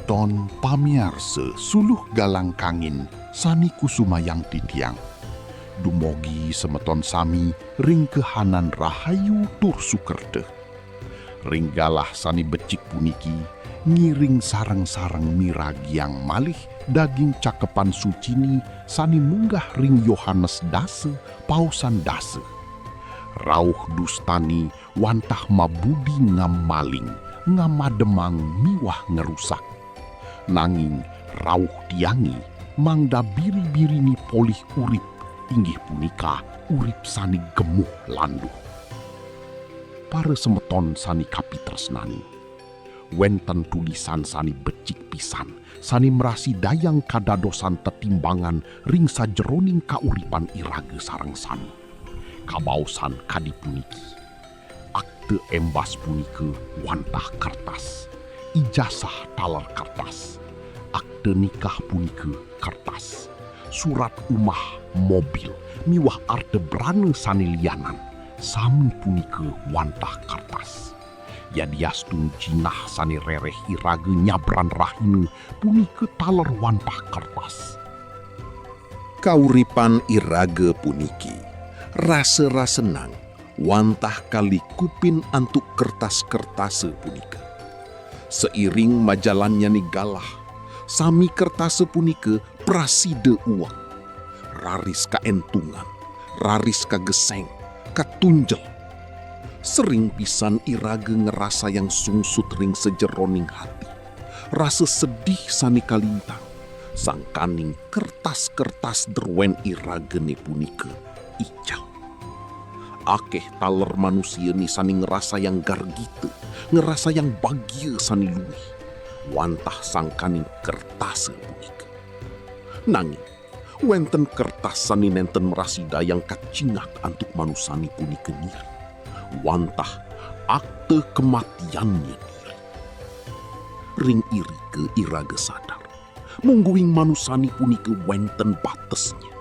semeton pamiarse suluh galang kangin sani kusumayang titiang. Dumogi semeton sami ring kehanan rahayu tur sukerde. Ring galah sani becik puniki ngiring sarang-sarang miragiang malih daging cakepan sucini sani munggah ring Yohanes dase pausan dase. Rauh dustani wantah mabudi ngam maling ngamademang miwah ngerusak. Nanging rauh tiangi mangda biri-birini polih urip inggih punika urip sani gemuh landuh. Para semeton sani kapitresnani. Wenten tulisan sani becik pisan, sani merasi dayang kadadosan tetimbangan ring sajeroning kauripan irage sareng sani. Kabausan kadi puniki. Akte embas punike wantah kertas. Ijazah taler kertas. Akte nikah punike kertas. Surat umah mobil miwah arte brane sani lianan. Sami punike wantah kertas. Yadiastun jinah sani rereh irage nyabran rahine punike taler wantah kertas. Kauripan irage puniki rasa senang wantah kali kupin antuk kertas-kertase punika. Seiring majalannya ni galah, sami kertase punika praside uang. Raris kaentungan, raris kageseng, katunjel. Sering pisan irage ngerasa yang sungsut ring sejeroning hati. Rasa sedih sani kalintang, sangkaning kertas-kertas derwen irage ne punika ijal. Akeh taler manusia ni sani ngerasa yang gargite, ngerasa yang bahagia sani luwih. Wantah sangkaning kertas punika. Nanging, wenten kertas sani nenten merasi dayang kacingak antuk manusani punika ngiri. Wantah akte kematiannya diri. Ring iri ke irage sadar. Mungguing manusani punika wenten batesnya.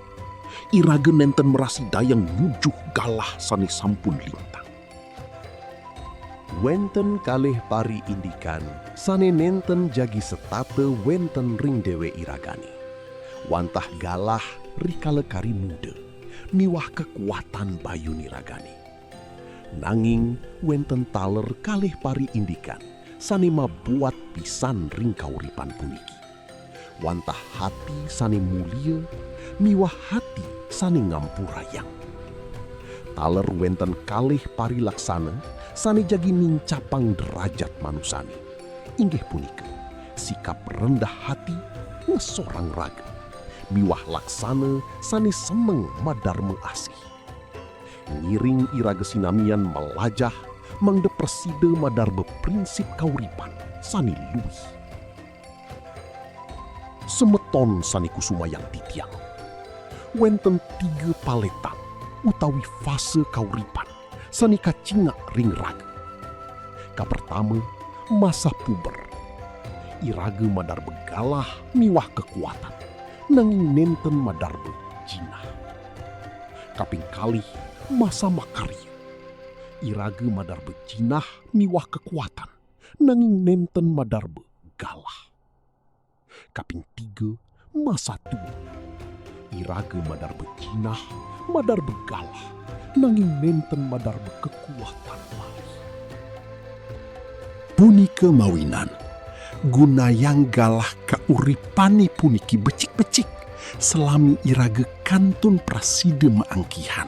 Irage nenten merasi dayang nujuh galah sani sampun lintang. Wenten kalih pari indikan sane nenten jagi setate wenten ring dewe iragani. Wantah galah rikale kari muda miwah kekuatan bayu niragani. Nanging wenten taler kalih pari indikan sane mabuat pisan ring kauripan puniki. Wantah hati sane mulia miwah hati sani ngampurayang. Taler wenten kalih pari laksana sani jagi mincapang derajat manusani. Inggih punika sikap rendah hati ngesorang raga. Miwah laksana sani semeng madar mengasih. Ngiring irage sinamian melajah mangde preside madar beprinsip kauripan sani luwih. Semeton sani kusumayang titiang. Wenten 3 paletan utawi fase kauripan sani kacingak ring raga. Kapertama masa puber. Irage madar begalah miwah kekuatan nanging nenten madar bejinah. Kaping kalih masa makarya. Irage madar bejinah miwah kekuatan nanging nenten madar begalah. Kaping 3 masa tua. Irage madar bejinah, madar begalah, nanging nenten madar bekekuatan malih. Punike mawinan, guna yang galah kauripani puniki becik-becik, selami irage kantun praside maangkihan.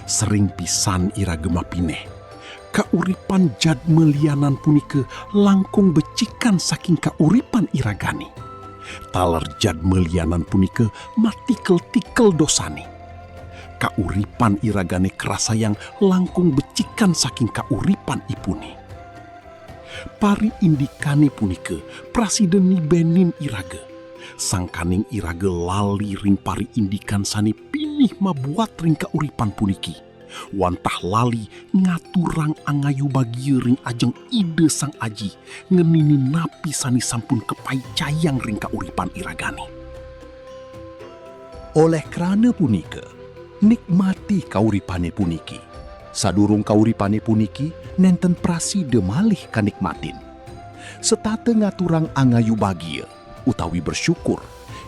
Sering pisan irage mapineh, kauripan jad melianan punike langkung becikan saking kauripan iragani. Taler jad melianan punika matikel-tikel dosani. Kauripan iragane kerasa yang langkung becikan saking kauripan ipune. Pari indikani punika presiden nibenin irage. Sangkaning irage lali ring pari indikan sani pinih mabuat ring kauripan puniki. Wantah lali ngaturang angayu bagi ring ajeng ide sang aji ngenini napi sani sampun kepai cayang ring kauripan iragani. Oleh kerana punika nikmati kauripane puniki. Sadurung kauripane puniki nenten praside malih kanikmatin. Setate ngaturang angayu bagia utawi bersyukur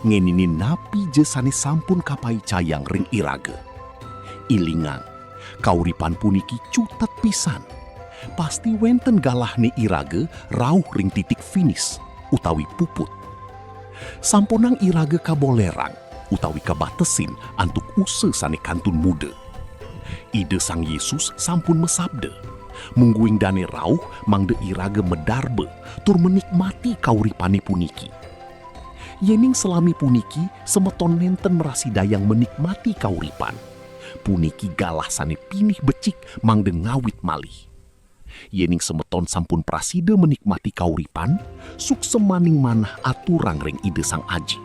ngenini napi je sane sampun kapai cayang ring iraga. Ilingan, kauripan puniki cutet pisan. Pasti wenten galahne iraga rauh ring titik finish utawi puput. Samponang iraga kabolerang utawi kabatesin antuk use sane kantun muda. Ide Sang Yesus sampun mesabda, mungguing dane rauh mangde iraga medarbe tur menikmati kauripane puniki. Yening selami puniki semeton nenten merasi dayang menikmati kauripan. Puniki galah sane pinih becik mangde ngawit malih. Yening semeton sampun prasida menikmati kauripan, suksemaning manah aturang ring ide Sang Aji.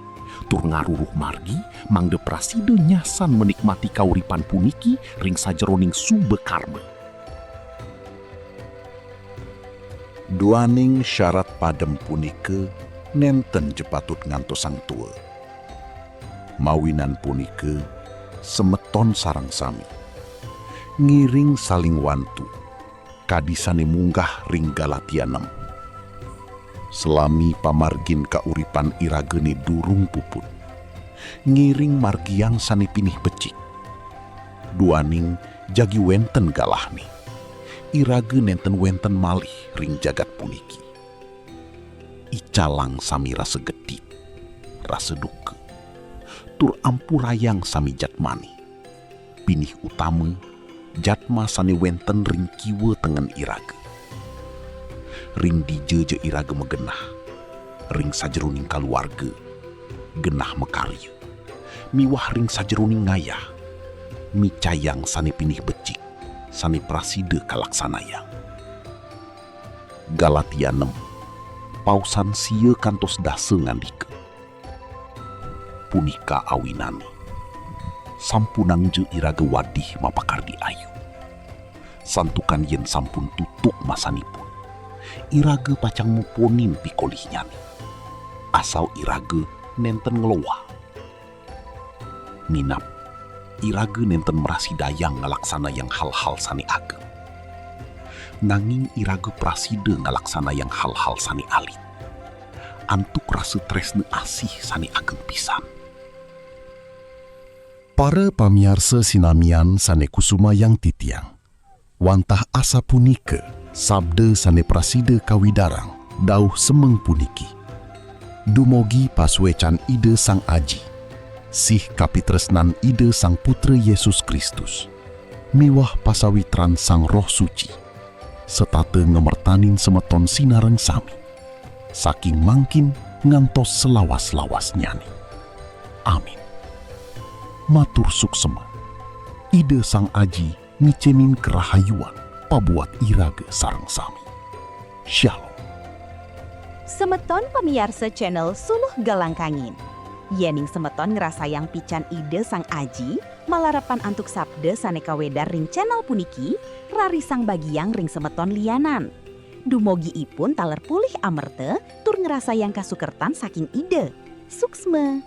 Tur ngaruruh margi mangde prasida nyasan menikmati kauripan puniki ring sajeroning sube karma. Duaning syarat padem punike nenten jepatut ngantos sang tua. Mawinan punike semeton sarang sami. Ngiring saling wantu. Kadisane munggah ring Galatia 6. Selami pamargin kauripan iragene durung puput. Ngiring margiang sane pinih becik. Duaning jagi wenten galahne. Irage nenten wenten malih ring jagat puniki. Icalang sami rasa gedit, rasa duka. Tur ampurayang sami jatmani. Pinih utama jatma sane wenten ring kiwa tengen iraga. Ring dijeje iraga megenah. Ring sajeruning kaluarga. Genah mekarya. Miwah ring sajeruning ngayah. Micayang sane pinih becik. Sane prasida kalaksanayang. Galatia 6. Pausan sia kantos dase ngandika. Punika awinani. Sampunang je iraga wadih mapakardi ayu. Santukan yen sampun tutuk masanipun. Iraga pacang muponin pikolihnyani. Asal iraga nenten ngelowa. Minap, iraga nenten merasi dayang ngalaksana yang hal-hal sani ageng. Nanging iraga prasida ngalaksana yang hal-hal sani alit. Antuk rasa tresna asih sani ageng pisan. Para pamiarsa sinamian sane kusuma yang titiang. Wantah asa punike, sabda sane prasida kawidarang, dauh semeng puniki. Dumogi paswecan ide Sang Aji, sih kapitresnan ide Sang Putra Yesus Kristus, miwah pasawitran Sang Roh Suci, setate ngemertanin semeton sinareng sami, saking mangkin ngantos selawas-lawas nyani. Amin. Matur suksema, ide Sang Aji ngicenin kerahayuan pabuat iraga sareng sami. Shalom. Semeton pemiarsa channel Suluh Galangkangin. Yening semeton ngerasa yang pican ide Sang Aji, malarapan antuk sabda saneka wedar ring channel puniki, rari sang bagiang ring semeton lianan. Dumogi ipun taler pulih amerte, tur ngerasa yang kasukertan saking ide. Suksma.